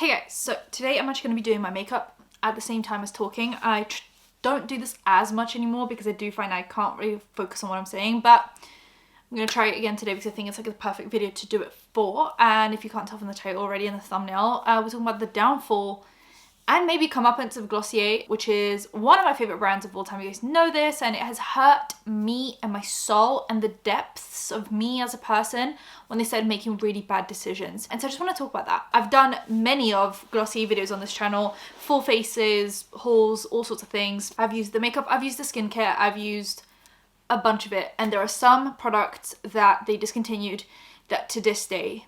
Hey guys, so today I'm actually going to be doing my makeup at the same time as talking. I don't do this as much anymore because I do find I can't really focus on what I'm saying, but I'm going to try it again today because I think it's like the perfect video to do it for. And if you can't tell from the title already in the thumbnail, we're talking about the downfall and maybe comeuppance of Glossier, which is one of my favorite brands of all time. You guys know this, and it has hurt me and my soul and the depths of me as a person when they started making really bad decisions. And so I just want to talk about that. I've done many of Glossier videos on this channel, full faces, hauls, all sorts of things. I've used the makeup, I've used the skincare, I've used a bunch of it, and there are some products that they discontinued that to this day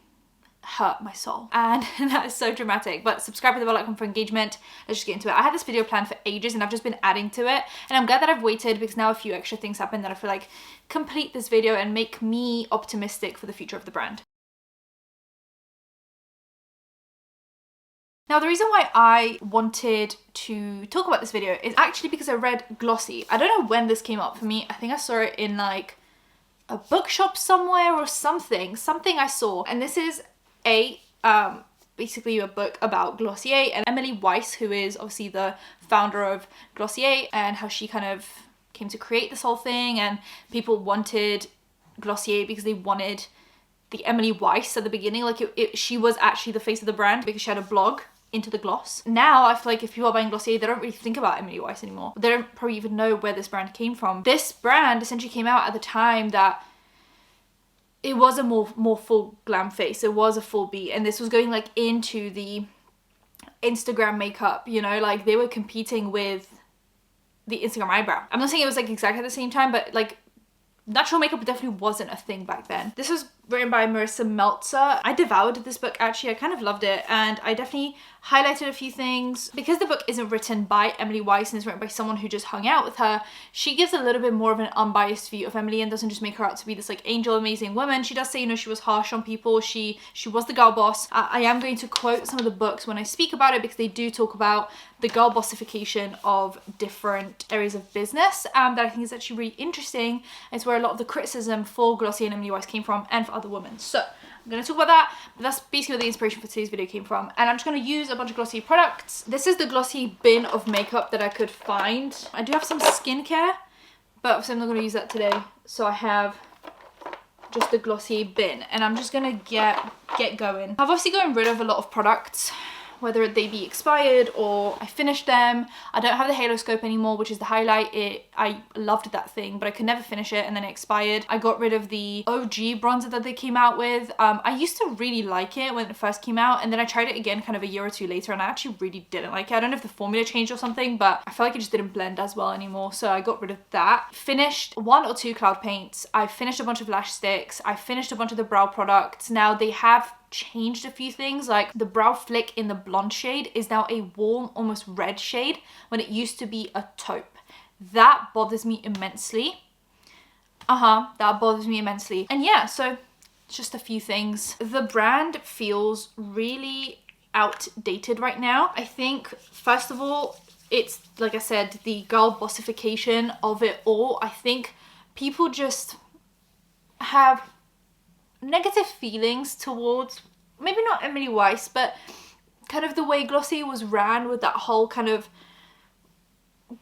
hurt my soul, and that is so dramatic. But subscribe to the bell icon for engagement. Let's just get into it. I had this video planned for ages and I've just been adding to it, and I'm glad that I've waited because now a few extra things happen that I feel like complete this video and make me optimistic for the future of the brand. Now, the reason why I wanted to talk about this video is actually because I read Glossy. I don't know when this came up for me. I think I saw it in like a bookshop somewhere or something I saw, and this is basically a book about Glossier and Emily Weiss, who is obviously the founder of Glossier, and how she kind of came to create this whole thing. And people wanted Glossier because they wanted the Emily Weiss at the beginning. Like she was actually the face of the brand because she had a blog into the gloss. Now I feel like if people are buying Glossier, they don't really think about Emily Weiss anymore. They don't probably even know where this brand came from. This brand essentially came out at the time that it was a more full glam face. It was a full beat, and this was going like into the Instagram makeup, you know, like they were competing with the Instagram eyebrow. I'm not saying it was like exactly at the same time, but like natural makeup definitely wasn't a thing back then. This was written by Marissa Meltzer. I devoured this book actually. I kind of loved it, and I definitely highlighted a few things. Because the book isn't written by Emily Weiss and is written by someone who just hung out with her, she gives a little bit more of an unbiased view of Emily and doesn't just make her out to be this like angel amazing woman. She does say, you know, she was harsh on people. She was the girl boss. I am going to quote some of the books when I speak about it because they do talk about the girl bossification of different areas of business, that I think is actually really interesting. It's where a lot of the criticism for Glossier and Emily Weiss came from, and for other women. So I'm going to talk about that, but that's basically where the inspiration for today's video came from. And I'm just going to use a bunch of Glossier products. This is the Glossier bin of makeup that I could find. I do have some skincare, but obviously I'm not going to use that today. So I have just the Glossier bin, and I'm just going to get going. I've obviously gotten rid of a lot of products, whether they be expired or I finished them. I don't have the Halo Scope anymore, which is the highlight. I loved that thing, but I could never finish it, and then it expired. I got rid of the OG bronzer that they came out with. I used to really like it when it first came out, and then I tried it again kind of a year or two later, and I actually really didn't like it. I don't know if the formula changed or something, but I felt like it just didn't blend as well anymore, so I got rid of that. Finished 1 or 2 cloud paints. I finished a bunch of lash sticks. I finished a bunch of the brow products. Now they have changed a few things, like the brow flick in the blonde shade is now a warm, almost red shade when it used to be a taupe. That bothers me immensely. That bothers me immensely. And yeah, so just a few things. The brand feels really outdated right now. I think, first of all, it's, like I said, the girl bossification of it all. I think people just have negative feelings towards, maybe not Emily Weiss, but kind of the way Glossier was ran, with that whole kind of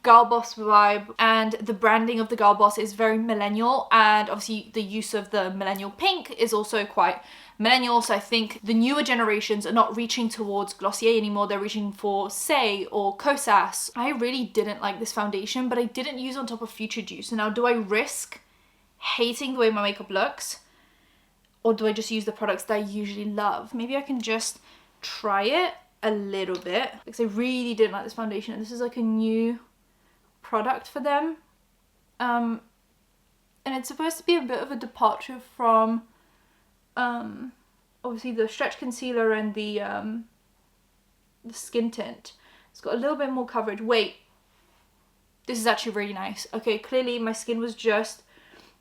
girl boss vibe, and the branding of the girl boss is very millennial, and obviously the use of the millennial pink is also quite millennial. So I think the newer generations are not reaching towards Glossier anymore. They're reaching for Say or Kosas. I really didn't like this foundation, but I didn't use on top of Future Juice. So now, do I risk hating the way my makeup looks, or do I just use the products that I usually love? Maybe I can just try it a little bit, because I really didn't like this foundation, and this is like a new product for them. And it's supposed to be a bit of a departure from obviously the stretch concealer and the skin tint. It's got a little bit more coverage. Wait, this is actually really nice. Okay, clearly my skin was just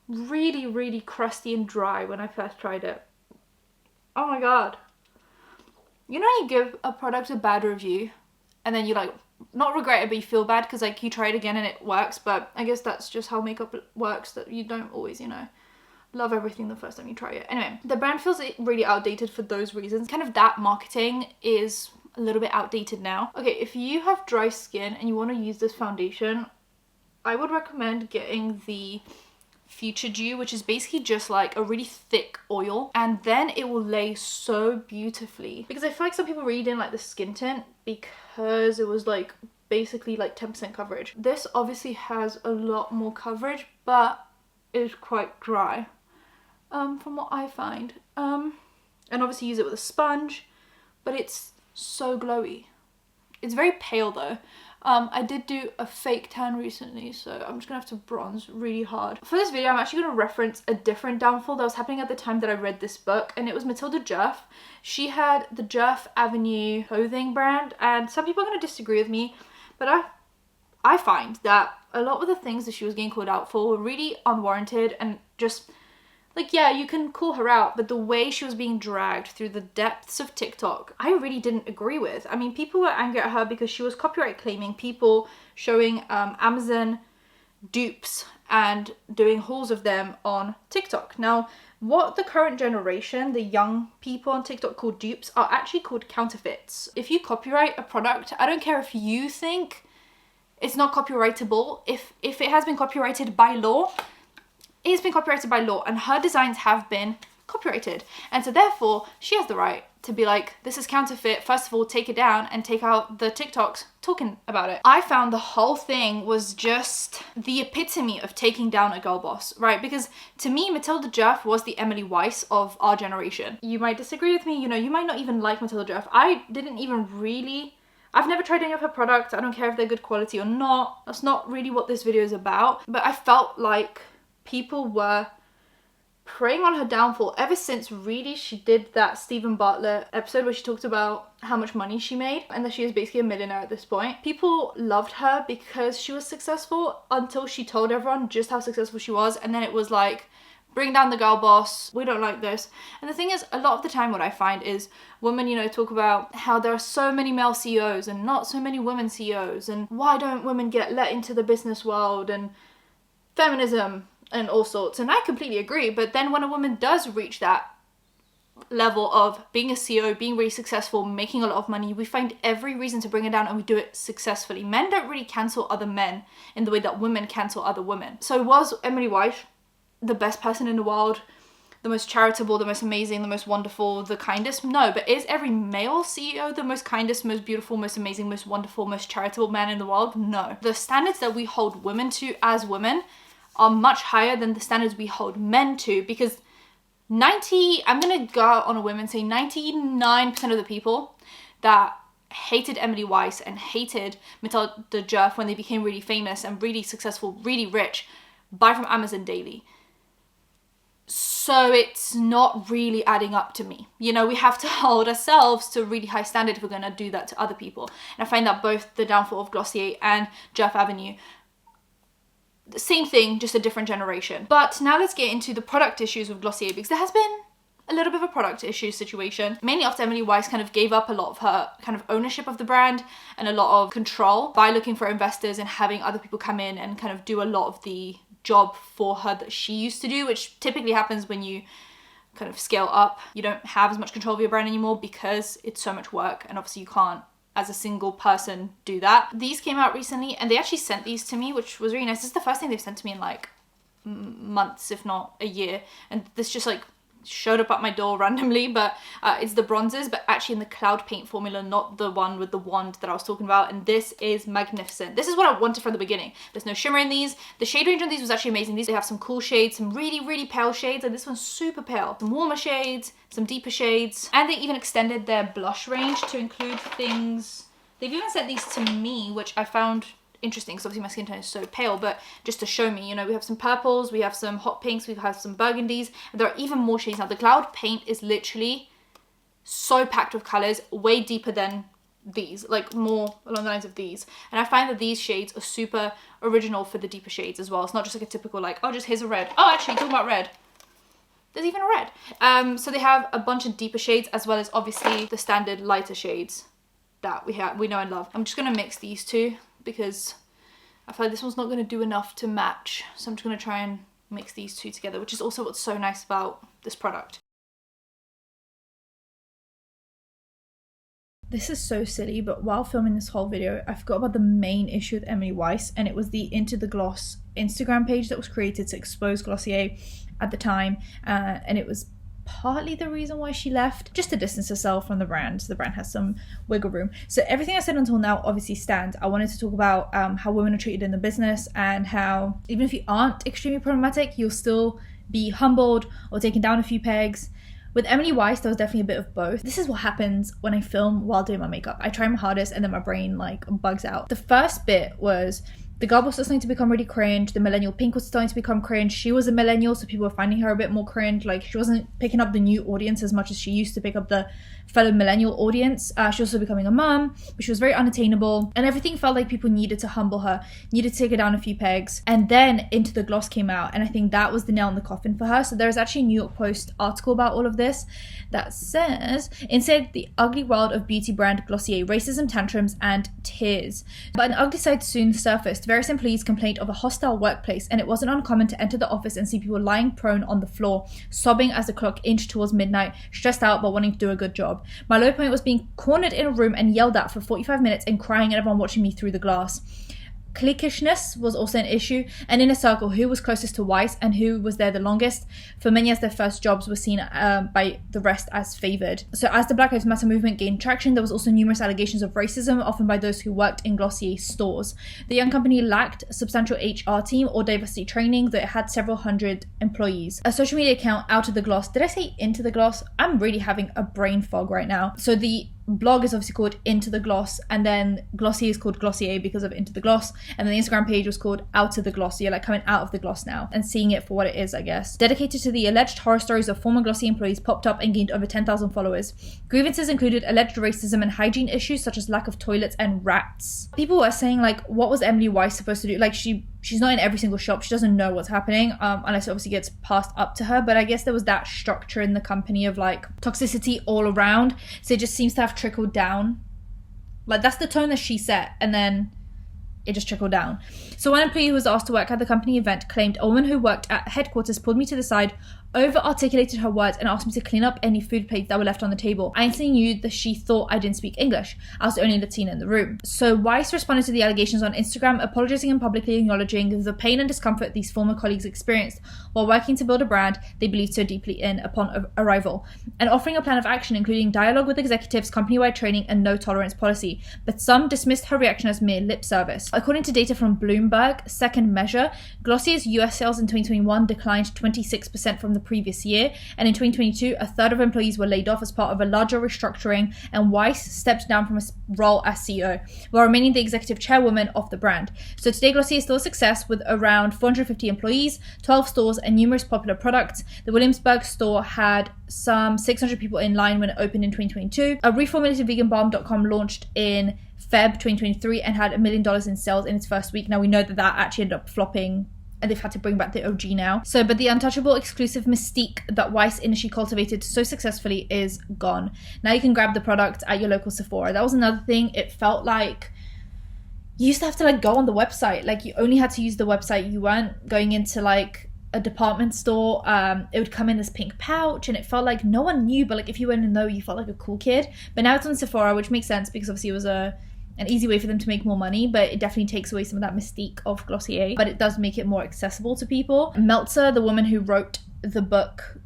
really crusty and dry when I first tried it. Oh my god. You know, you give a product a bad review and then you like not regret it, but you feel bad because like you try it again and it works. But I guess that's just how makeup works, that you don't always, you know, love everything the first time you try it. Anyway, the brand feels really outdated for those reasons. Kind of that marketing is a little bit outdated now. Okay, if you have dry skin and you want to use this foundation, I would recommend getting the Future Dew, which is basically just like a really thick oil, and then it will lay so beautifully. Because I feel like some people really didn't like the skin tint because it was like basically like 10% coverage. This obviously has a lot more coverage, but it is quite dry, from what I find. And obviously use it with a sponge, but it's so glowy. It's very pale though. I did do a fake tan recently, so I'm just gonna have to bronze really hard. For this video, I'm actually gonna reference a different downfall that was happening at the time that I read this book, and it was Matilda Djerf. She had the Djerf Avenue clothing brand, and some people are gonna disagree with me, but I find that a lot of the things that she was getting called out for were really unwarranted and just like, yeah, you can call her out, but the way she was being dragged through the depths of TikTok, I really didn't agree with. I mean, people were angry at her because she was copyright claiming, people showing Amazon dupes and doing hauls of them on TikTok. Now, what the current generation, the young people on TikTok call dupes, are actually called counterfeits. If you copyright a product, I don't care if you think it's not copyrightable, if it has been copyrighted by law, it's been copyrighted by law, and her designs have been copyrighted. And so therefore, she has the right to be like, this is counterfeit, first of all, take it down and take out the TikToks talking about it. I found the whole thing was just the epitome of taking down a girl boss, right? Because to me, Matilda Djerf was the Emily Weiss of our generation. You might disagree with me, you know, you might not even like Matilda Djerf. I've never tried any of her products. I don't care if they're good quality or not. That's not really what this video is about. But I felt like people were preying on her downfall ever since really she did that Stephen Bartlett episode where she talked about how much money she made and that she is basically a millionaire at this point. People loved her because she was successful until she told everyone just how successful she was, and then it was like, bring down the girl boss, we don't like this. And the thing is, a lot of the time what I find is women, you know, talk about how there are so many male CEOs and not so many women CEOs, and why don't women get let into the business world, and feminism and all sorts. And I completely agree, but then when a woman does reach that level of being a CEO, being really successful, making a lot of money, we find every reason to bring her down, and we do it successfully. Men don't really cancel other men in the way that women cancel other women. So was Emily Weiss the best person in the world, the most charitable, the most amazing, the most wonderful, the kindest? No. But is every male CEO the most kindest, most beautiful, most amazing, most wonderful, most charitable man in the world? No. The standards that we hold women to as women are much higher than the standards we hold men to, because I'm gonna go out on a whim and say 99% of the people that hated Emily Weiss and hated Matilda Djerf when they became really famous and really successful, really rich, buy from Amazon daily. So it's not really adding up to me. You know, we have to hold ourselves to a really high standard if we're gonna do that to other people. And I find that both the downfall of Glossier and Djerf Avenue, the same thing, just a different generation. But now let's get into the product issues with Glossier, because there has been a little bit of a product issue situation, mainly after Emily Weiss kind of gave up a lot of her kind of ownership of the brand and a lot of control by looking for investors and having other people come in and kind of do a lot of the job for her that she used to do, which typically happens when you kind of scale up. You don't have as much control of your brand anymore because it's so much work, and obviously you can't as a single person do that. These came out recently and they actually sent these to me, which was really nice. This is the first thing they've sent to me in like months, if not a year, and this just like showed up at my door randomly. But it's the bronzers, but actually in the cloud paint formula, not the one with the wand that I was talking about, and this is magnificent. This is what I wanted from the beginning. There's no shimmer in these. The shade range on these was actually amazing. These, they have some cool shades, some really pale shades, and this one's super pale, some warmer shades, some deeper shades, and they even extended their blush range to include things. They've even sent these to me, which I found interesting because obviously my skin tone is so pale, but just to show me, you know, we have some purples, we have some hot pinks, we have some burgundies, and there are even more shades now. The cloud paint is literally so packed with colors, way deeper than these, like more along the lines of these. And I find that these shades are super original for the deeper shades as well. It's not just like a typical like, oh, just here's a red. Oh, actually, talking about red, there's even a red. So they have a bunch of deeper shades as well as obviously the standard lighter shades that we know and love. I'm just gonna mix these two because I feel like this one's not gonna do enough to match. So I'm just gonna try and mix these two together, which is also what's so nice about this product. This is so silly, but while filming this whole video, I forgot about the main issue with Emily Weiss, and it was the Into the Gloss Instagram page that was created to expose Glossier at the time, and it was partly the reason why she left, just to distance herself from the brand, so the brand has some wiggle room. So everything I said until now obviously stands. I wanted to talk about how women are treated in the business, and how even if you aren't extremely problematic, you'll still be humbled or taken down a few pegs. With Emily Weiss, there was definitely a bit of both. This is what happens when I film while doing my makeup. I try my hardest and then my brain like bugs out. The first bit was the girl was starting to become really cringe. The millennial pink was starting to become cringe. She was a millennial, so people were finding her a bit more cringe. Like, she wasn't picking up the new audience as much as she used to pick up the fellow millennial audience. She was also becoming a mum, but she was very unattainable. And everything felt like people needed to humble her, needed to take her down a few pegs. And then Into the Gloss came out, and I think that was the nail in the coffin for her. So there's actually a New York Post article about all of this that says, inside the ugly world of beauty brand Glossier, racism, tantrums, and tears. But an ugly side soon surfaced. Various employees complained of a hostile workplace, and it wasn't uncommon to enter the office and see people lying prone on the floor, sobbing as the clock inched towards midnight, stressed out but wanting to do a good job. My low point was being cornered in a room and yelled at for 45 minutes and crying at everyone watching me through the glass. Cliquishness was also an issue, and in a circle, who was closest to Weiss and who was there the longest, for many as their first jobs were seen by the rest as favoured. So as the Black Lives Matter movement gained traction, there was also numerous allegations of racism, often by those who worked in Glossier stores. The young company lacked a substantial HR team or diversity training, though it had several hundred employees. A social media account, Out of the Gloss, did I say Into the Gloss? I'm really having a brain fog right now. So the blog is obviously called Into the Gloss, and then Glossier is called Glossier because of Into the Gloss, and then the Instagram page was called Out of the Gloss. So you're like coming out of the gloss now and seeing it for what it is, I guess. Dedicated to the alleged horror stories of former Glossier employees, popped up and gained over 10,000 followers. Grievances included alleged racism and hygiene issues such as lack of toilets and rats. People were saying, like, what was Emily Weiss supposed to do? Like, she's not in every single shop. She doesn't know what's happening unless it obviously gets passed up to her. But I guess there was that structure in the company of like toxicity all around. So it just seems to have trickled down. Like, that's the tone that she set, and then it just trickled down. So one employee who was asked to work at the company event claimed a woman who worked at headquarters pulled me to the side, over-articulated her words, and asked me to clean up any food plates that were left on the table. I instantly knew that she thought I didn't speak English. I was the only Latina in the room. So Weiss responded to the allegations on Instagram, apologizing and publicly acknowledging the pain and discomfort these former colleagues experienced while working to build a brand they believed so deeply in upon arrival, and offering a plan of action including dialogue with executives, company-wide training, and no-tolerance policy. But some dismissed her reaction as mere lip service. According to data from Bloomberg Second Measure, Glossier's US sales in 2021 declined 26% from the previous year, and in 2022 a third of employees were laid off as part of a larger restructuring, and Weiss stepped down from his role as CEO while remaining the executive chairwoman of the brand. So today Glossier is still a success with around 450 employees, 12 stores, and numerous popular products. The Williamsburg store had some 600 people in line when it opened in 2022. A reformulated veganbalm.com launched in Feb 2023 and had $1 million in sales in its first week. Now we know that actually ended up flopping, and they've had to bring back the OG now. So, but the untouchable exclusive mystique that Weiss initially cultivated so successfully is gone. Now you can grab the product at your local Sephora. That was another thing. It felt like you used to have to like go on the website. Like, you only had to use the website. You weren't going into like a department store. It would come in this pink pouch, and it felt like no one knew, but like if you went in though, you felt like a cool kid. But now it's on Sephora, which makes sense because obviously it was an easy way for them to make more money, but it definitely takes away some of that mystique of Glossier, but it does make it more accessible to people. Meltzer, the woman who wrote the book,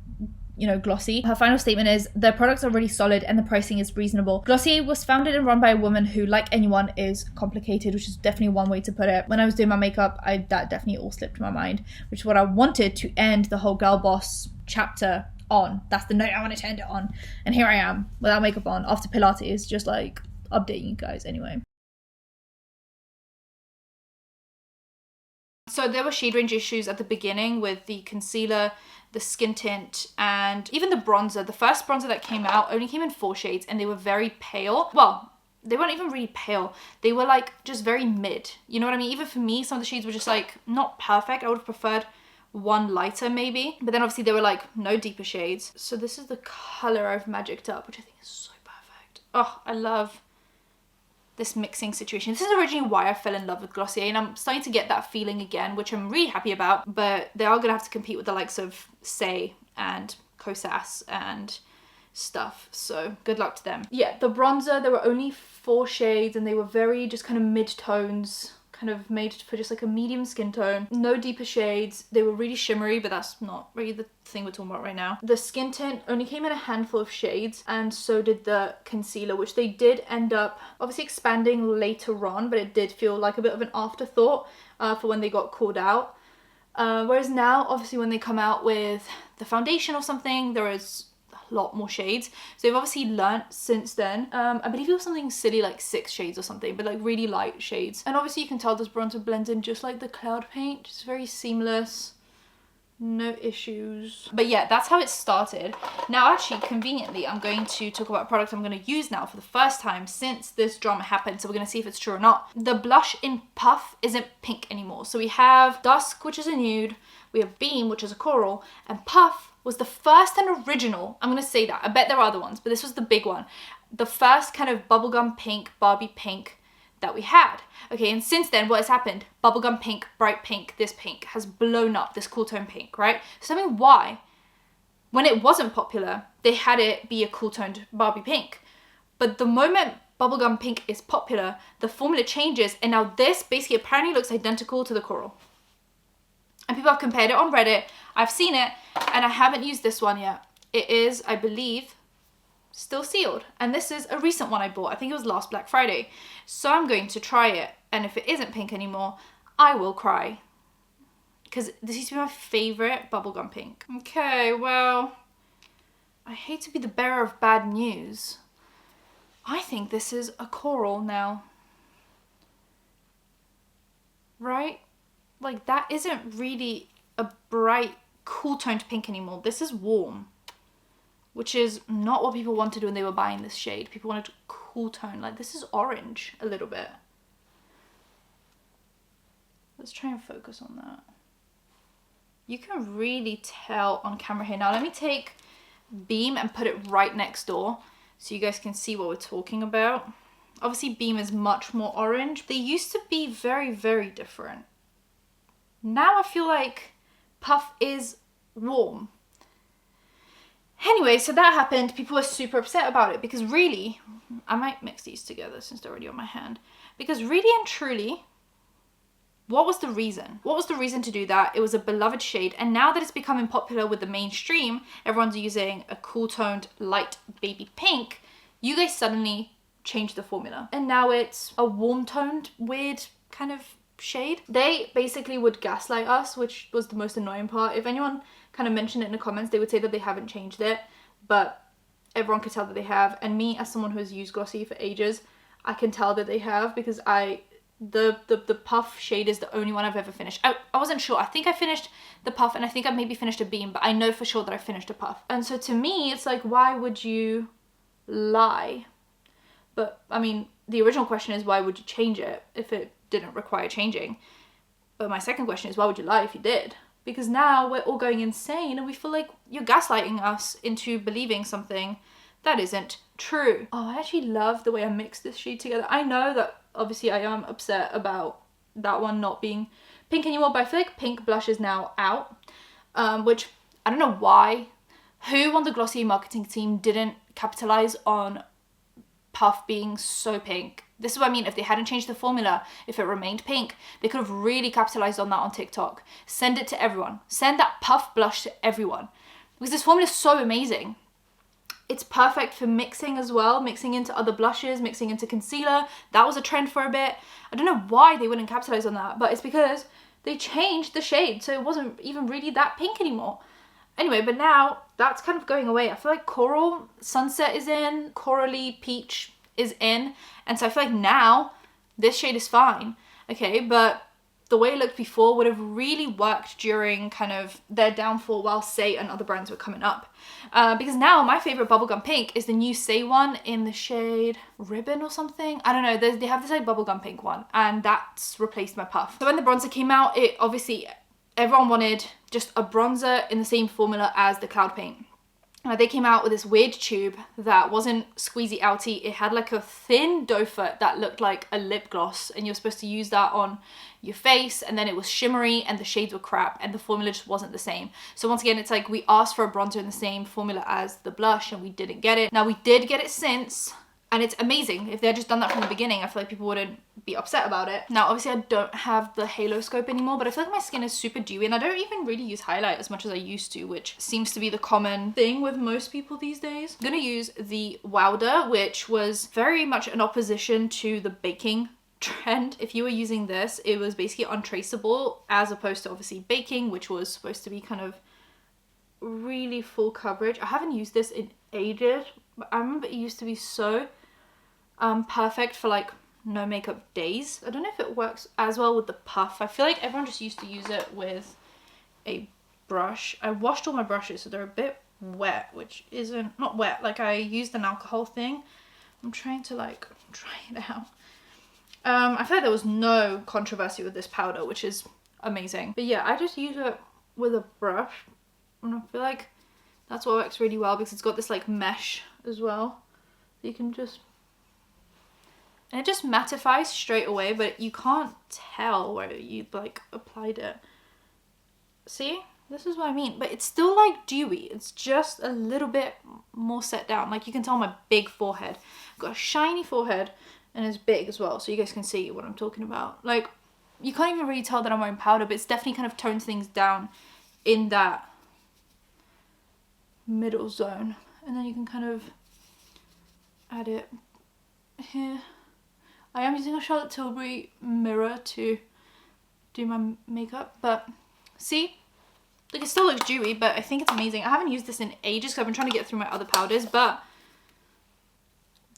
you know, Glossy, her final statement is, their products are really solid and the pricing is reasonable. Glossier was founded and run by a woman who, like anyone, is complicated, which is definitely one way to put it. When I was doing my makeup, that definitely all slipped my mind, which is what I wanted to end the whole girl boss chapter on. That's the note I wanted to end it on. And here I am, without makeup on, after Pilates, just like updating you guys anyway. So there were shade range issues at the beginning with the concealer, the skin tint, and even the bronzer. The first bronzer that came out only came in 4 shades, and they were very pale. Well, they weren't even really pale. They were like just very mid. You know what I mean? Even for me, some of the shades were just like not perfect. I would have preferred one lighter maybe. But then obviously there were like no deeper shades. So this is the color I've magicked up, which I think is so perfect. Oh, I love this mixing situation. This is originally why I fell in love with Glossier, and I'm starting to get that feeling again, which I'm really happy about. But they are gonna have to compete with the likes of Say and Kosas and stuff. So good luck to them. Yeah, the bronzer, there were only 4 shades and they were very just kind of mid-tones, kind of made for just like a medium skin tone. No deeper shades. They were really shimmery, but that's not really the thing we're talking about right now. The skin tint only came in a handful of shades, and so did the concealer, which they did end up obviously expanding later on, but it did feel like a bit of an afterthought for when they got called out. Whereas now, obviously when they come out with the foundation or something, there is lot more shades. So they've obviously learnt since then. I believe it was something silly like 6 shades or something, but like really light shades. And obviously you can tell this bronzer blends in just like the cloud paint. It's very seamless. No issues. But yeah, that's how it started. Now actually, conveniently, I'm going to talk about a product I'm going to use now for the first time since this drama happened. So we're going to see if it's true or not. The blush in Puff isn't pink anymore. So we have Dusk, which is a nude. We have Beam, which is a coral. And Puff was the first and original, I'm going to say that. I bet there are other ones, but this was the big one. The first kind of bubblegum pink, Barbie pink that we had. Okay, and since then, what has happened? Bubblegum pink, bright pink, this pink has blown up, this cool tone pink, right? So tell me why, when it wasn't popular, they had it be a cool toned Barbie pink. But the moment bubblegum pink is popular, the formula changes, and now this basically apparently looks identical to the coral. And people have compared it on Reddit. I've seen it, and I haven't used this one yet. It is, I believe, still sealed. And this is a recent one I bought. I think it was last Black Friday. So I'm going to try it. And if it isn't pink anymore, I will cry. Because this used to be my favorite bubblegum pink. Okay, well, I hate to be the bearer of bad news. I think this is a coral now. Right? Like, that isn't really a bright, cool toned pink anymore. This is warm, which is not what people wanted when they were buying this shade. People wanted cool tone. Like, this is orange a little bit. Let's try and focus on that. You can really tell on camera here. Now, let me take Beam and put it right next door so you guys can see what we're talking about. Obviously, Beam is much more orange. They used to be very, very different. Now I feel like Puff is warm. Anyway, so that happened. People were super upset about it because really, I might mix these together since they're already on my hand. Because really and truly, what was the reason? What was the reason to do that? It was a beloved shade. And now that it's becoming popular with the mainstream, everyone's using a cool toned light baby pink, you guys suddenly changed the formula. And now it's a warm toned, weird kind of shade. They basically would gaslight us, which was the most annoying part. If anyone kind of mentioned it in the comments, they would say that they haven't changed it, but everyone could tell that they have. And me, as someone who has used Glossier for ages, I can tell that they have, because the Puff shade is the only one I've ever finished. I wasn't sure. I think I finished the Puff, and I think I maybe finished a Beam, but I know for sure that I finished a Puff. And so to me, it's like, why would you lie? But I mean, the original question is, why would you change it if it didn't require changing? But my second question is, why would you lie if you did? Because now we're all going insane and we feel like you're gaslighting us into believing something that isn't true. Oh, I actually love the way I mixed this shade together. I know that obviously I am upset about that one not being pink anymore, but I feel like pink blush is now out, which I don't know why. Who on the Glossier marketing team didn't capitalize on Puff being so pink? This is what I mean. If they hadn't changed the formula, if it remained pink, they could have really capitalized on that on TikTok. Send it to everyone. Send that Puff blush to everyone. Because this formula is so amazing. It's perfect for mixing as well. Mixing into other blushes, mixing into concealer. That was a trend for a bit. I don't know why they wouldn't capitalize on that, but it's because they changed the shade, so it wasn't even really that pink anymore. Anyway, but now that's kind of going away. I feel like Coral Sunset is in, Corally Peach is in, and so I feel like now this shade is fine. Okay, but the way it looked before would have really worked during kind of their downfall while Say and other brands were coming up. Because now my favorite bubblegum pink is the new Say one in the shade Ribbon or something. I don't know, they have this like bubblegum pink one, and that's replaced my Puff. So when the bronzer came out, it obviously, everyone wanted just a bronzer in the same formula as the cloud paint. They came out with this weird tube that wasn't squeezy outy. It had like a thin doe foot that looked like a lip gloss, and you're supposed to use that on your face, and then it was shimmery and the shades were crap and the formula just wasn't the same. So once again, it's like we asked for a bronzer in the same formula as the blush and we didn't get it. Now we did get it since, and it's amazing. If they had just done that from the beginning, I feel like people wouldn't be upset about it. Now, obviously I don't have the halo scope anymore, but I feel like my skin is super dewy and I don't even really use highlight as much as I used to, which seems to be the common thing with most people these days. I'm gonna use the Wowder, which was very much an opposition to the baking trend. If you were using this, it was basically untraceable, as opposed to obviously baking, which was supposed to be kind of really full coverage. I haven't used this in ages, but I remember it used to be so perfect for like no makeup days. I don't know if it works as well with the puff. I feel like everyone just used to use it with a brush. I washed all my brushes, so they're a bit wet, which isn't, not wet, like I used an alcohol thing. I'm trying to like dry it out. I feel like there was no controversy with this powder, which is amazing. But yeah, I just use it with a brush, and I feel like that's what works really well because it's got this like mesh as well. You can just, and it just mattifies straight away, but you can't tell where you like applied it. See? This is what I mean. But it's still like dewy. It's just a little bit more set down. Like you can tell my big forehead. I've got a shiny forehead and it's big as well, so you guys can see what I'm talking about. Like, you can't even really tell that I'm wearing powder, but it's definitely kind of tones things down in that middle zone. And then you can kind of add it here. I am using a Charlotte Tilbury mirror to do my makeup, but see? Like, it still looks dewy, but I think it's amazing. I haven't used this in ages because I've been trying to get through my other powders, but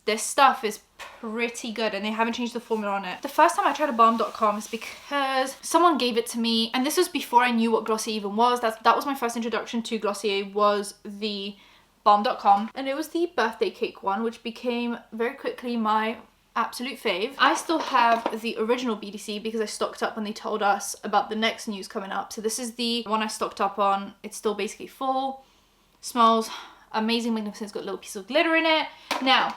this stuff is pretty good and they haven't changed the formula on it. The first time I tried a balm.com is because someone gave it to me, and this was before I knew what Glossier even was. That was my first introduction to Glossier, was the balm.com, and it was the birthday cake one, which became very quickly my absolute fave. I still have the original BDC because I stocked up when they told us about the next news coming up. So this is the one I stocked up on. It's still basically full. Smells amazing, magnificent. It's got a little piece of glitter in it. Now,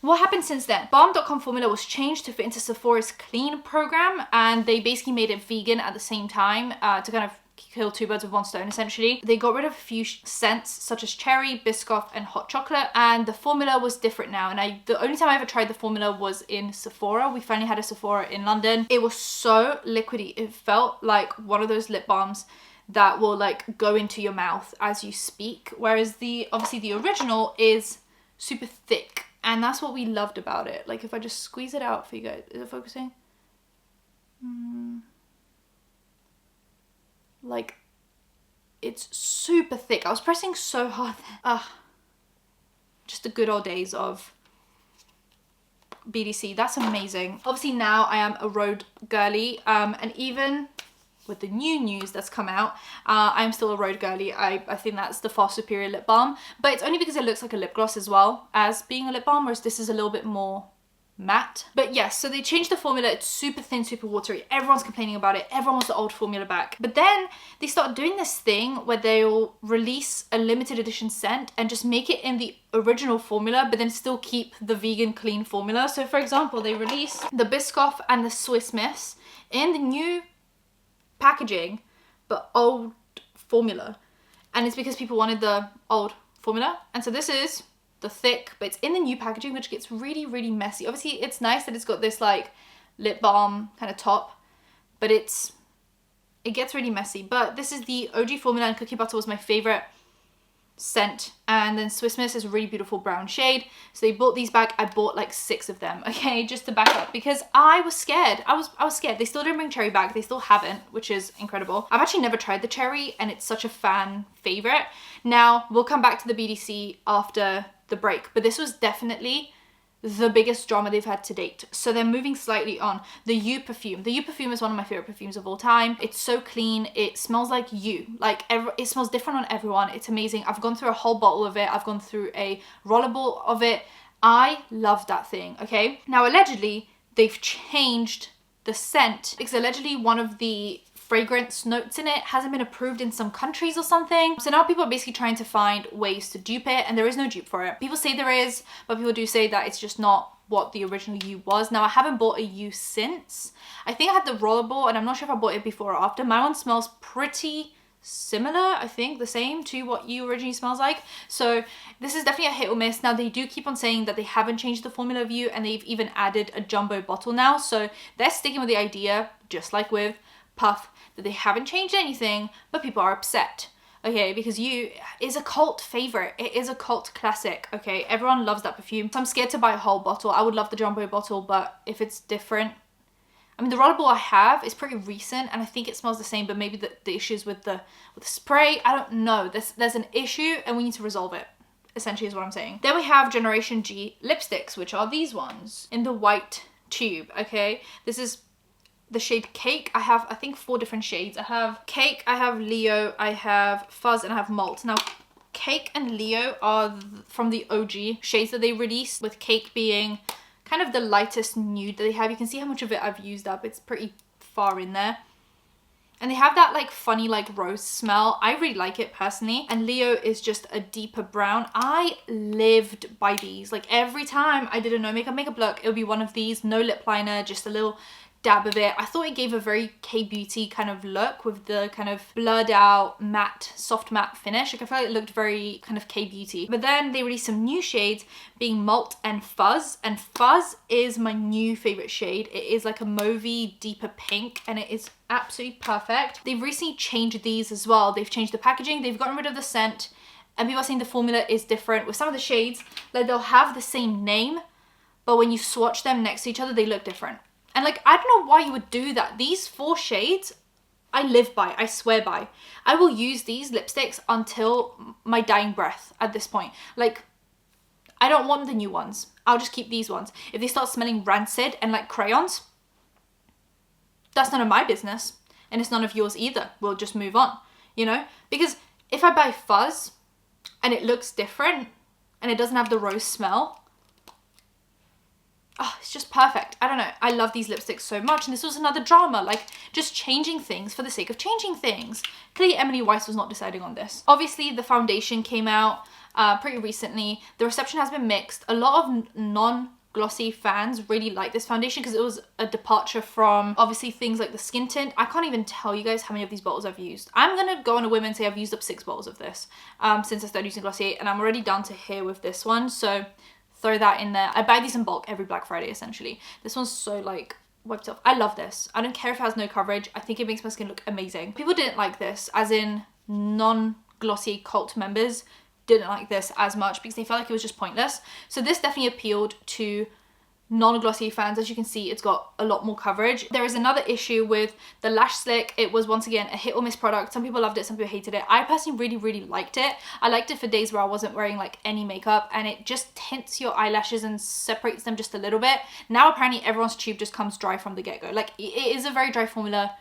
what happened since then? Balm.com formula was changed to fit into Sephora's clean program, and they basically made it vegan at the same time to kind of kill two birds with one stone, essentially. They got rid of a few scents such as cherry, biscoff, and hot chocolate, and the formula was different now. And the only time I ever tried the formula was in Sephora. We finally had a Sephora in London. It was so liquidy. It felt like one of those lip balms that will like go into your mouth as you speak, whereas obviously the original is super thick. And that's what we loved about it. Like, if I just squeeze it out for you guys. Is it focusing? Like, it's super thick. I was pressing so hard there. Just the good old days of BDC. That's amazing. Obviously now I am a road girly. And even with the new news that's come out, I'm still a road girly. I think that's the far superior lip balm, but it's only because it looks like a lip gloss as well as being a lip balm, whereas this is a little bit more matte. But yes, so they changed the formula. It's super thin, super watery. Everyone's complaining about it. Everyone wants the old formula back. But then they start doing this thing where they'll release a limited edition scent and just make it in the original formula, but then still keep the vegan clean formula. So for example, they released the Biscoff and the Swiss Miss in the new packaging but old formula, and it's because people wanted the old formula. And so this is the thick, but it's in the new packaging, which gets really, really messy. Obviously it's nice that it's got this like lip balm kind of top, but it gets really messy. But this is the OG formula, and Cookie Butter was my favorite scent, and then Swiss Miss is a really beautiful brown shade. So they bought these back. I bought like 6 of them, okay, just to back up, because I was scared. I was scared. They still didn't bring cherry back. They still haven't, which is incredible. I've actually never tried the cherry, and it's such a fan favorite. Now we'll come back to the BDC after the break, but this was definitely the biggest drama they've had to date. So they're moving slightly on. The You perfume. The You perfume is one of my favorite perfumes of all time. It's so clean. It smells like you. Like, it smells different on everyone. It's amazing. I've gone through a whole bottle of it. I've gone through a rollable of it. I love that thing, okay? Now, allegedly, they've changed the scent because allegedly one of the fragrance notes in it hasn't been approved in some countries or something. So now people are basically trying to find ways to dupe it, and there is no dupe for it. People say there is, but people do say that it's just not what the original U was. Now I haven't bought a U since. I think I had the rollerball, and I'm not sure if I bought it before or after. My one smells pretty similar, I think the same to what U originally smells like. So this is definitely a hit or miss. Now they do keep on saying that they haven't changed the formula of U, and they've even added a jumbo bottle now. So they're sticking with the idea, just like with Puff, that they haven't changed anything, but people are upset. Okay, because U is a cult favorite. It is a cult classic. Okay, everyone loves that perfume. So I'm scared to buy a whole bottle. I would love the jumbo bottle, but if it's different, I mean, the rollerball I have is pretty recent, and I think it smells the same, but maybe the issues with the spray, I don't know. There's an issue, and we need to resolve it, essentially is what I'm saying. Then we have Generation G lipsticks, which are these ones in the white tube. Okay, this is the shade Cake. I have, I think, 4 different shades. I have Cake, I have Leo, I have Fuzz, and I have Malt. Now Cake and Leo are from the OG shades that they released, with Cake being kind of the lightest nude that they have. You can see how much of it I've used up. It's pretty far in there. And they have that like funny like rose smell. I really like it personally. And Leo is just a deeper brown. I lived by these. Like every time I did a no makeup look, it would be one of these. No lip liner, just a little dab of it. I thought it gave a very K-beauty kind of look with the kind of blurred out matte, soft matte finish. Like I felt like it looked very kind of K-beauty. But then they released some new shades, being Malt and Fuzz. And Fuzz is my new favorite shade. It is like a mauvey, deeper pink, and it is absolutely perfect. They've recently changed these as well. They've changed the packaging, they've gotten rid of the scent, and people are saying the formula is different. With some of the shades, like they'll have the same name, but when you swatch them next to each other, they look different. And like, I don't know why you would do that. These 4 shades, I live by, I swear by. I will use these lipsticks until my dying breath at this point. Like, I don't want the new ones. I'll just keep these ones. If they start smelling rancid and like crayons, that's none of my business. And it's none of yours either. We'll just move on, you know? Because if I buy Fuzz and it looks different and it doesn't have the rose smell, oh, it's just perfect. I don't know. I love these lipsticks so much. And this was another drama, like just changing things for the sake of changing things. Clearly, Emily Weiss was not deciding on this. Obviously, the foundation came out pretty recently. The reception has been mixed. A lot of non-glossy fans really like this foundation because it was a departure from obviously things like the skin tint. I can't even tell you guys how many of these bottles I've used. I'm going to go on a whim and say I've used up 6 bottles of this since I started using Glossier, and I'm already down to here with this one. So throw that in there. I buy these in bulk every Black Friday, essentially. This one's so like wiped off. I love this. I don't care if it has no coverage. I think it makes my skin look amazing. People didn't like this, as in non-glossy cult members didn't like this as much because they felt like it was just pointless. So this definitely appealed to non-glossy fans. As you can see, it's got a lot more coverage. There is another issue with the Lash Slick. It was once again a hit or miss product. Some people loved it, some people hated it. I personally really liked it. I liked it for days where I wasn't wearing like any makeup, and it just tints your eyelashes and separates them just a little bit. Now apparently everyone's tube just comes dry from the get-go. Like it is a very dry formula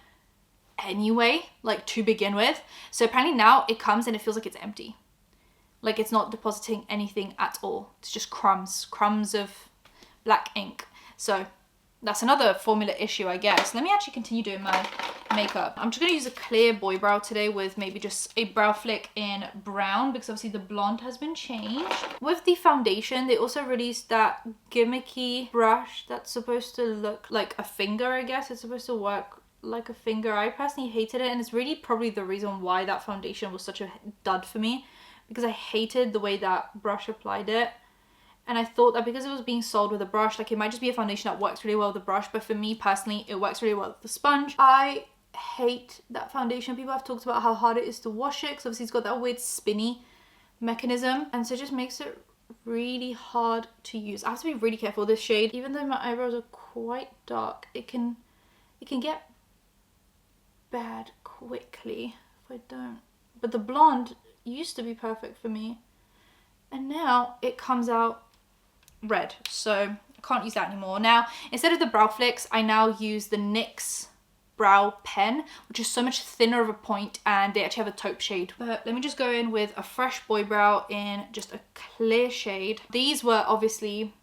anyway, like to begin with. So apparently now it comes and it feels like it's empty. Like it's not depositing anything at all. It's just crumbs of black ink. So that's another formula issue, I guess. Let me actually continue doing my makeup. I'm just gonna use a clear boy brow today with maybe just a brow flick in brown, because obviously the blonde has been changed. With the foundation, they also released that gimmicky brush that's supposed to look like a finger, I guess. It's supposed to work like a finger. I personally hated it, and it's really probably the reason why that foundation was such a dud for me, because I hated the way that brush applied it. And I thought that because it was being sold with a brush, like it might just be a foundation that works really well with the brush, but for me personally, it works really well with the sponge. I hate that foundation. People have talked about how hard it is to wash it, because obviously it's got that weird spinny mechanism, and so it just makes it really hard to use. I have to be really careful with this shade. Even though my eyebrows are quite dark, it can get bad quickly if I don't. But the blonde used to be perfect for me, and now it comes out red, so I can't use that anymore. Now, instead of the brow flicks, I now use the NYX brow pen, which is so much thinner of a point, and they actually have a taupe shade. But let me just go in with a fresh boy brow in just a clear shade. These were obviously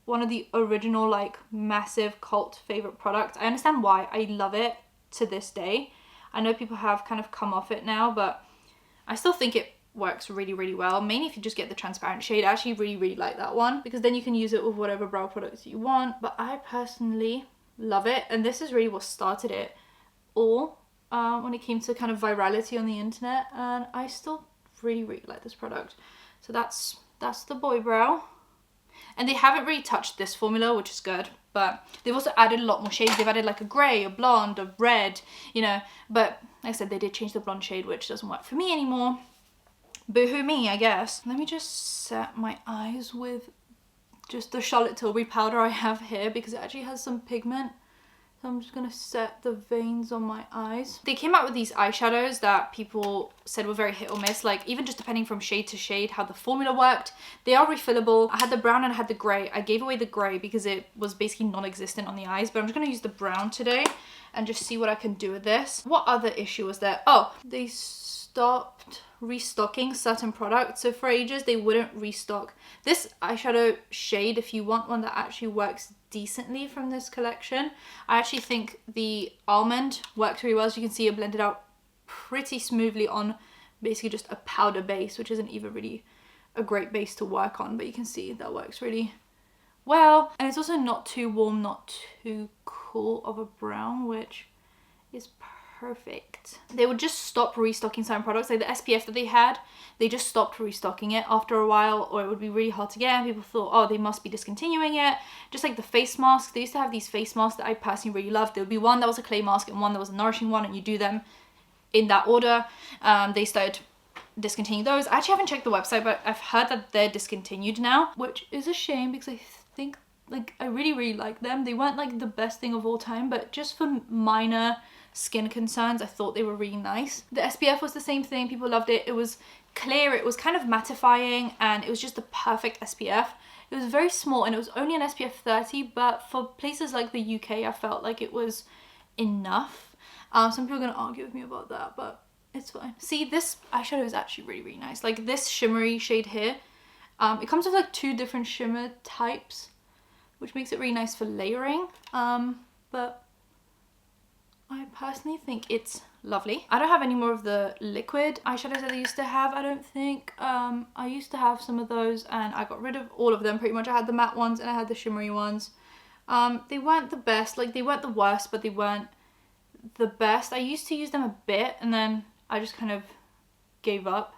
one of the original like massive cult favorite products. I understand why. I love it to this day. I know people have kind of come off it now, but I still think it works really, really well. Mainly if you just get the transparent shade. I actually really, really like that one because then you can use it with whatever brow products you want. But I personally love it, and this is really what started it all when it came to kind of virality on the internet, and I still really, really like this product. So that's the boy brow. And they haven't really touched this formula, which is good, but they've also added a lot more shades. They've added like a grey, a blonde, a red, you know, but like I said, they did change the blonde shade, which doesn't work for me anymore. Boohoo me, I guess. Let me just set my eyes with just the Charlotte Tilbury powder I have here because it actually has some pigment. So I'm just gonna set the veins on my eyes. They came out with these eyeshadows that people said were very hit or miss, like even just depending from shade to shade how the formula worked. They are refillable. I had the brown and I had the grey. I gave away the grey because it was basically non-existent on the eyes, but I'm just gonna use the brown today and just see what I can do with this. What other issue was there? Oh, they stopped restocking certain products. So for ages they wouldn't restock this eyeshadow shade. If you want one that actually works decently from this collection, I actually think the almond works really well. As you can see, it blended out pretty smoothly on basically just a powder base, which isn't even really a great base to work on, but you can see that works really well. And it's also not too warm, not too cool of a brown, which is perfect. They would just stop restocking certain products, like the SPF that they had, they just stopped restocking it after a while, or it would be really hard to get and people thought, oh, they must be discontinuing it. Just like the face masks, they used to have these face masks that I personally really loved. There would be one that was a clay mask and one that was a nourishing one, and you do them in that order. They started discontinuing those. I actually haven't checked the website, but I've heard that they're discontinued now, which is a shame because I think like I really, really like them. They weren't like the best thing of all time, but just for minor skin concerns, I thought they were really nice. The SPF was the same thing. People loved it. It was clear, it was kind of mattifying, and it was just the perfect SPF. It was very small and it was only an SPF 30, but for places like the UK, I felt like it was enough. Some people are going to argue with me about that, but it's fine. See, this eyeshadow is actually really, really nice. Like this shimmery shade here, it comes with like 2 different shimmer types, which makes it really nice for layering. But I personally think it's lovely. I don't have any more of the liquid eyeshadows that I used to have, I don't think. I used to have some of those and I got rid of all of them pretty much. I had the matte ones and I had the shimmery ones. They weren't the best, like they weren't the worst, but they weren't the best. I used to use them a bit and then I just kind of gave up.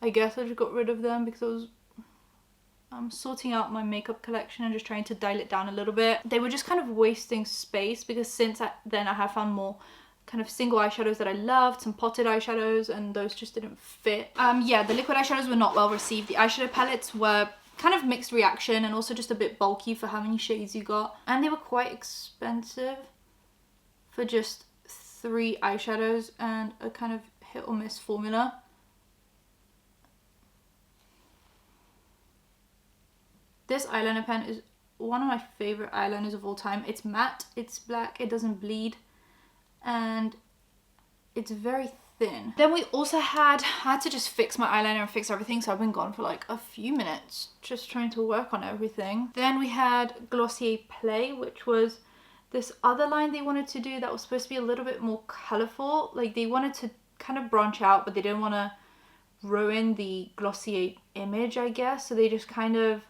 I guess I just got rid of them because I was sorting out my makeup collection and just trying to dial it down a little bit. They were just kind of wasting space because since then I have found more kind of single eyeshadows that I loved, some potted eyeshadows, and those just didn't fit. Yeah, the liquid eyeshadows were not well received. The eyeshadow palettes were kind of mixed reaction and also just a bit bulky for how many shades you got. And they were quite expensive for just 3 eyeshadows and a kind of hit or miss formula. This eyeliner pen is one of my favorite eyeliners of all time. It's matte, it's black, it doesn't bleed, and it's very thin. Then we also I had to just fix my eyeliner and fix everything, so I've been gone for like a few minutes just trying to work on everything. Then we had Glossier Play, which was this other line they wanted to do that was supposed to be a little bit more colourful. Like they wanted to kind of branch out, but they didn't want to ruin the Glossier image, I guess, so they just kind of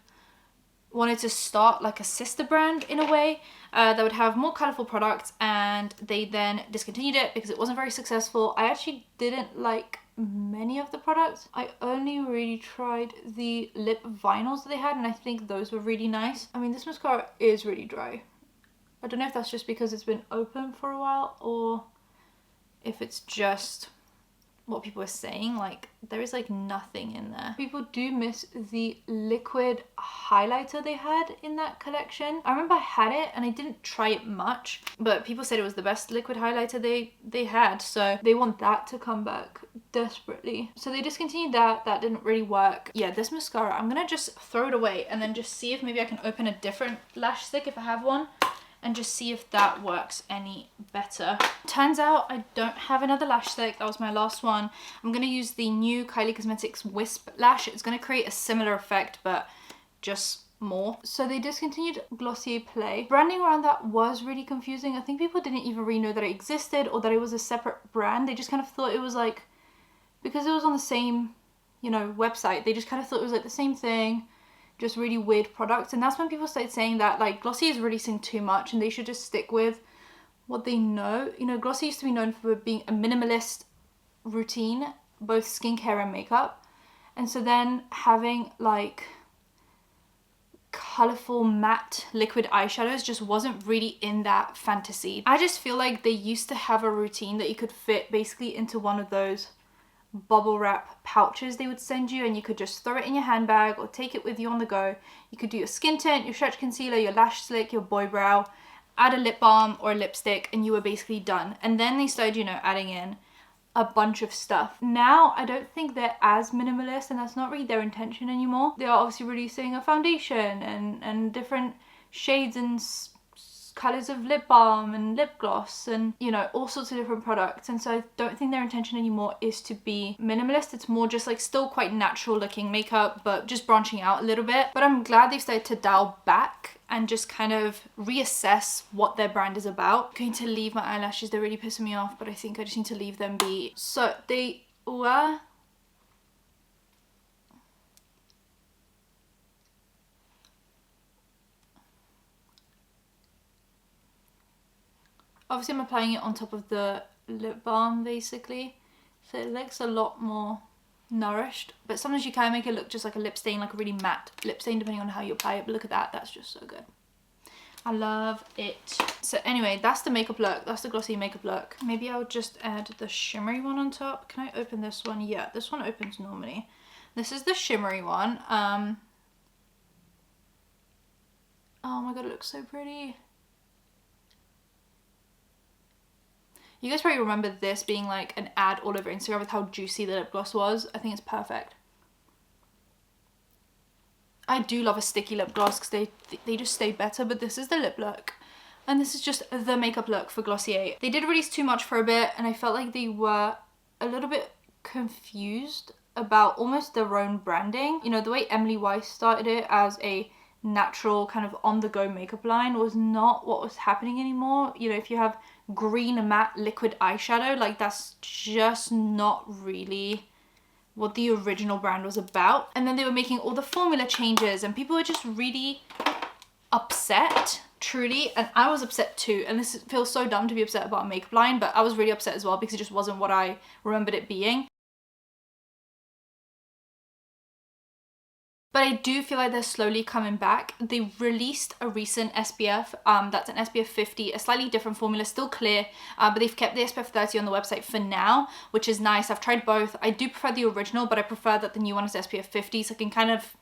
wanted to start like a sister brand in a way that would have more colourful products, and they then discontinued it because it wasn't very successful. I actually didn't like many of the products. I only really tried the lip vinyls that they had, and I think those were really nice. I mean, this mascara is really dry. I don't know if that's just because it's been open for a while or if it's just what people are saying. Like there is like nothing in there. People do miss the liquid highlighter they had in that collection. I remember I had it and I didn't try it much, but people said it was the best liquid highlighter they had, so they want that to come back desperately. So they discontinued that. That didn't really work. Yeah, this mascara, I'm gonna just throw it away and then just see if maybe I can open a different lash stick if I have one, and just see if that works any better. Turns out I don't have another lash stick. That was my last one. I'm gonna use the new Kylie Cosmetics Wisp lash. It's gonna create a similar effect, but just more. So they discontinued Glossier Play. Branding around that was really confusing. I think people didn't even really know that it existed or that it was a separate brand. They just kind of thought it was like, because it was on the same, you know, website, they just kind of thought it was like the same thing, just really weird products. And that's when people started saying that like Glossier is releasing too much and they should just stick with what they know. You know, Glossier used to be known for being a minimalist routine, both skincare and makeup. And so then having like colorful matte liquid eyeshadows just wasn't really in that fantasy. I just feel like they used to have a routine that you could fit basically into one of those bubble wrap pouches they would send you, and you could just throw it in your handbag or take it with you on the go. You could do your skin tint, your stretch concealer, your lash slick, your boy brow, add a lip balm or a lipstick, and you were basically done. And then they started, you know, adding in a bunch of stuff. Now I don't think they're as minimalist, and that's not really their intention anymore. They are obviously releasing a foundation and different shades and colors of lip balm and lip gloss and, you know, all sorts of different products. And so I don't think their intention anymore is to be minimalist. It's more just like still quite natural looking makeup, but just branching out a little bit. But I'm glad they've started to dial back and just kind of reassess what their brand is about. I'm going to leave my eyelashes, they're really pissing me off, but I think I just need to leave them be. So they were obviously I'm applying it on top of the lip balm basically, so it looks a lot more nourished, but sometimes you can make it look just like a lip stain, like a really matte lip stain depending on how you apply it. But look at that, that's just so good. I love it. So anyway, that's the makeup look. That's the glossy makeup look. Maybe I'll just add the shimmery one on top. Can I open this one? Yeah, this one opens normally. This is the shimmery one. Oh my god, it looks so pretty. You guys probably remember this being like an ad all over Instagram with how juicy the lip gloss was. I think it's perfect. I do love a sticky lip gloss because they just stay better, but this is the lip look. And this is just the makeup look for Glossier. They did release too much for a bit, and I felt like they were a little bit confused about almost their own branding. You know, the way Emily Weiss started it as a natural kind of on-the-go makeup line was not what was happening anymore. You know, if you have green matte liquid eyeshadow, like that's just not really what the original brand was about. And then they were making all the formula changes and people were just really upset, truly, and I was upset too. And this feels so dumb to be upset about a makeup line, but I was really upset as well because it just wasn't what I remembered it being. But I do feel like they're slowly coming back. They released a recent SPF, that's an SPF 50, a slightly different formula, still clear, but they've kept the SPF 30 on the website for now, which is nice. I've tried both. I do prefer the original, but I prefer that the new one is SPF 50, so I can kind of,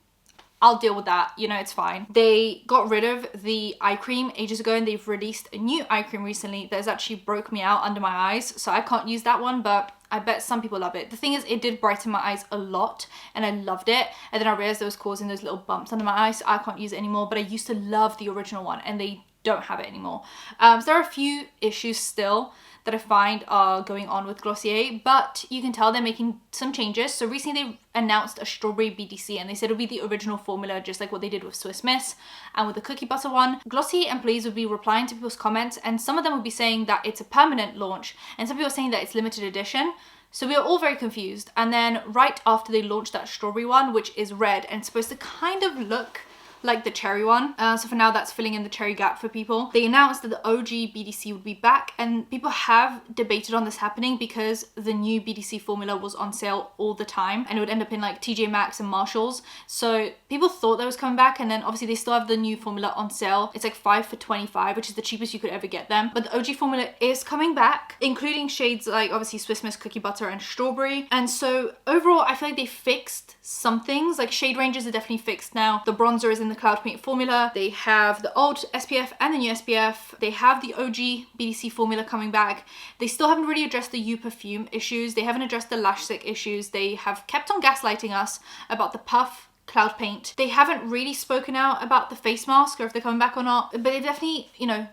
I'll deal with that, you know, it's fine. They got rid of the eye cream ages ago and they've released a new eye cream recently that has actually broke me out under my eyes, so I can't use that one, but I bet some people love it. The thing is, it did brighten my eyes a lot and I loved it. And then I realized it was causing those little bumps under my eyes, so I can't use it anymore. But I used to love the original one and they don't have it anymore. So there are a few issues still that I find are going on with Glossier, but you can tell they're making some changes. So recently they announced a strawberry BDC and they said it'll be the original formula, just like what they did with Swiss Miss and with the cookie butter one. Glossier employees would be replying to people's comments and some of them would be saying that it's a permanent launch and some people are saying that it's limited edition. So we were all very confused. And then right after they launched that strawberry one, which is red and supposed to kind of look like the cherry one. So for now, that's filling in the cherry gap for people. They announced that the OG BDC would be back and people have debated on this happening because the new BDC formula was on sale all the time and it would end up in like TJ Maxx and Marshalls. So people thought that was coming back and then obviously they still have the new formula on sale. It's like 5 for $25, which is the cheapest you could ever get them. But the OG formula is coming back, including shades like obviously Swiss Miss, cookie butter and strawberry. And so overall, I feel like they fixed some things. Like shade ranges are definitely fixed now. The bronzer is in the Cloud Paint formula. They have the old SPF and the new SPF. They have the OG BDC formula coming back. They still haven't really addressed the You perfume issues. They haven't addressed the lash stick issues. They have kept on gaslighting us about the puff Cloud Paint. They haven't really spoken out about the face mask or if they're coming back or not, but they definitely, you know,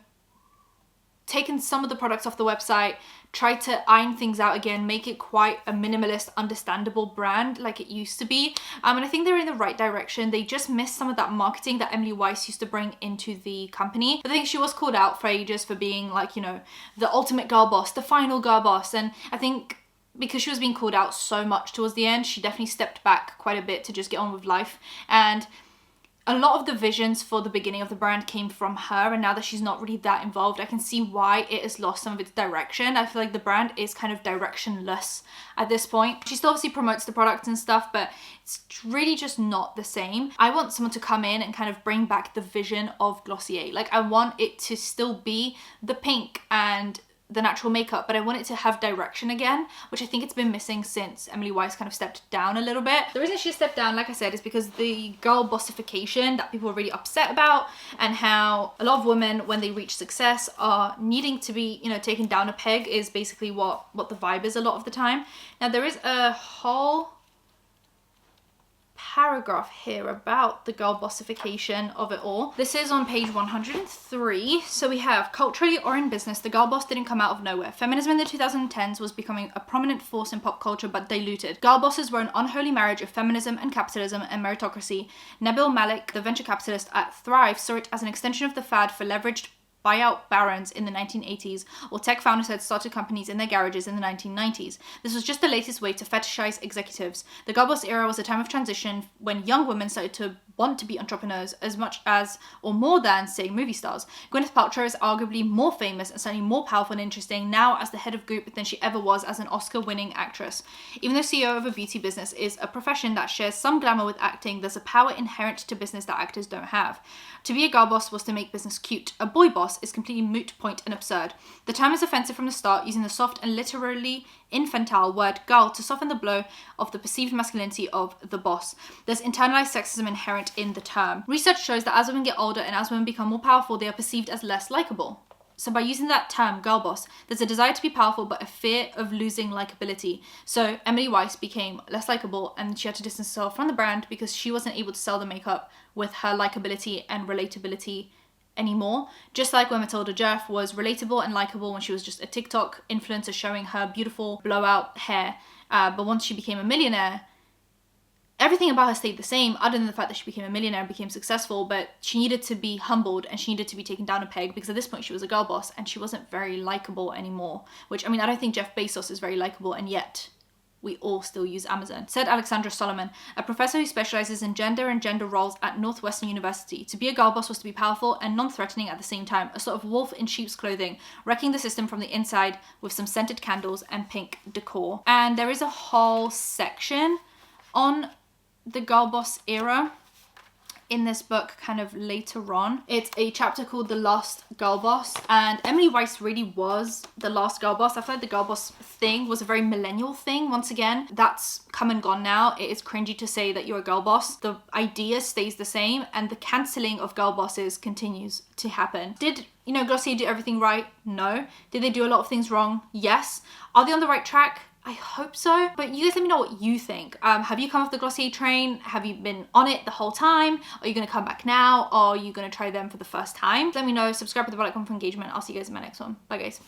taken some of the products off the website, tried to iron things out again, make it quite a minimalist, understandable brand like it used to be. And I think they're in the right direction. They just missed some of that marketing that Emily Weiss used to bring into the company. But I think she was called out for ages for being like, you know, the ultimate girl boss, the final girl boss. And I think because she was being called out so much towards the end, she definitely stepped back quite a bit to just get on with life. And a lot of the visions for the beginning of the brand came from her, and now that she's not really that involved, I can see why it has lost some of its direction. I feel like the brand is kind of directionless at this point. She still obviously promotes the products and stuff, but it's really just not the same. I want someone to come in and kind of bring back the vision of Glossier. Like, I want it to still be the pink and the natural makeup, but I want it to have direction again, which I think it's been missing since Emily Weiss kind of stepped down a little bit. The reason she stepped down, like I said, is because the girl bossification that people are really upset about, and how a lot of women, when they reach success, are needing to be, you know, taken down a peg, is basically what the vibe is a lot of the time. Now, there is a whole paragraph here about the girl bossification of it all. This is on page 103. So we have, culturally or in business, the girl boss didn't come out of nowhere. Feminism in the 2010s was becoming a prominent force in pop culture, but diluted. Girl bosses were an unholy marriage of feminism and capitalism and meritocracy. Nabil Malik, the venture capitalist at Thrive, saw it as an extension of the fad for leveraged buyout barons in the 1980s, or tech founders who had started companies in their garages in the 1990s. This was just the latest way to fetishize executives. The girl boss era was a time of transition when young women started to want to be entrepreneurs as much as, or more than, say, movie stars. Gwyneth Paltrow is arguably more famous and certainly more powerful and interesting now as the head of Goop than she ever was as an Oscar-winning actress. Even though CEO of a beauty business is a profession that shares some glamour with acting, there's a power inherent to business that actors don't have. To be a girl boss was to make business cute. A boy boss is completely moot point and absurd. The term is offensive from the start, using the soft and literally infantile word girl to soften the blow of the perceived masculinity of the boss. There's internalized sexism inherent in the term. Research shows that as women get older and as women become more powerful, they are perceived as less likable. So by using that term, girl boss, there's a desire to be powerful but a fear of losing likability. So Emily Weiss became less likable and she had to distance herself from the brand because she wasn't able to sell the makeup with her likability and relatability anymore. Just like when Matilda Jeff was relatable and likable when she was just a TikTok influencer showing her beautiful blowout hair. But once she became a millionaire, everything about her stayed the same other than the fact that she became a millionaire and became successful, but she needed to be humbled and she needed to be taken down a peg because at this point she was a girl boss and she wasn't very likable anymore. Which, I mean, I don't think Jeff Bezos is very likable, and yet we all still use Amazon. Said Alexandra Solomon, a professor who specializes in gender and gender roles at Northwestern University. To be a girl boss was to be powerful and non-threatening at the same time, a sort of wolf in sheep's clothing, wrecking the system from the inside with some scented candles and pink decor. And there is a whole section on the girl boss era in this book kind of later on. It's a chapter called The Last Girl Boss, and Emily Weiss really was the last girl boss. I feel like the girl boss thing was a very millennial thing. Once again, that's come and gone now. It is cringy to say that you're a girl boss. The idea stays the same and the cancelling of girl bosses continues to happen. Did, you know, Glossier do everything right? No. Did they do a lot of things wrong? Yes. Are they on the right track? I hope so, but you guys let me know what you think. Have you come off the Glossier train? Have you been on it the whole time? Are you going to come back now? Or are you going to try them for the first time? Let me know. Subscribe to the bell icon for engagement. I'll see you guys in my next one. Bye guys.